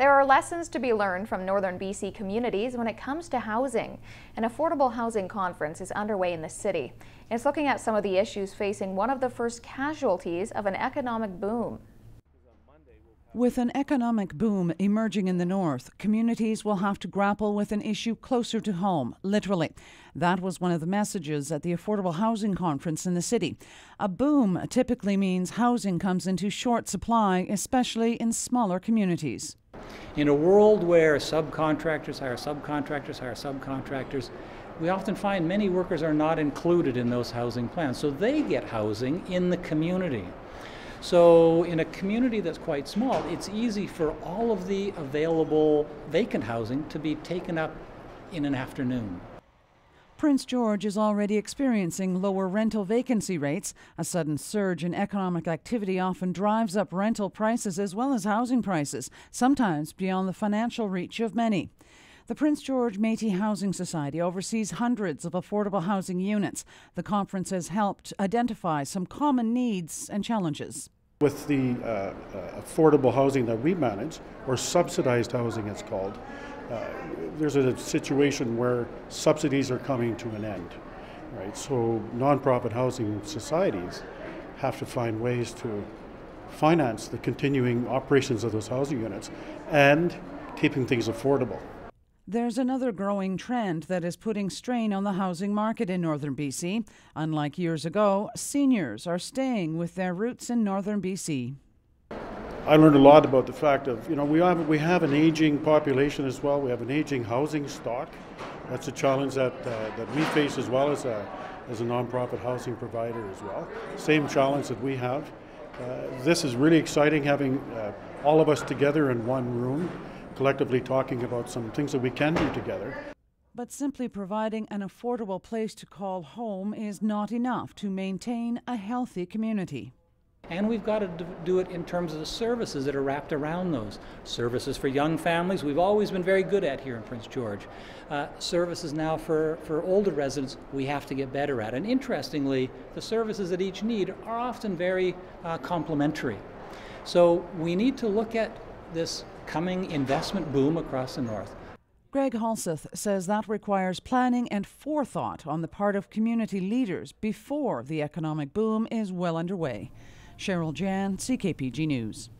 There are lessons to be learned from northern BC communities when it comes to housing. An affordable housing conference is underway in the city. It's looking at some of the issues facing one of the first casualties of an economic boom. With an economic boom emerging in the north, communities will have to grapple with an issue closer to home, literally. That was one of the messages at the Affordable Housing Conference in the city. A boom typically means housing comes into short supply, especially in smaller communities. In a world where subcontractors hire subcontractors, we often find many workers are not included in those housing plans, so they get housing in the community. So in a community that's quite small, it's easy for all of the available vacant housing to be taken up in an afternoon. Prince George is already experiencing lower rental vacancy rates. A sudden surge in economic activity often drives up rental prices as well as housing prices, sometimes beyond the financial reach of many. The Prince George Métis Housing Society oversees hundreds of affordable housing units. The conference has helped identify some common needs and challenges. With the affordable housing that we manage, or subsidized housing it's called, there's a situation where subsidies are coming to an end, right? So nonprofit housing societies have to find ways to finance the continuing operations of those housing units and keeping things affordable. There's another growing trend that is putting strain on the housing market in northern BC. Unlike years ago, seniors are staying with their roots in northern BC. I learned a lot about the fact of, we have an aging population as well. We have an aging housing stock. That's a challenge that we face as well as a nonprofit housing provider as well. Same challenge that we have. This is really exciting, having all of us together in one room, collectively talking about some things that we can do together. But simply providing an affordable place to call home is not enough to maintain a healthy community. And we've got to do it in terms of the services that are wrapped around those. Services for young families, we've always been very good at here in Prince George. Services now for older residents, we have to get better at. And interestingly, the services that each need are often very complementary. So we need to look at this coming investment boom across the north. Greg Halseth says that requires planning and forethought on the part of community leaders before the economic boom is well underway. Cheryl Jan, CKPG News.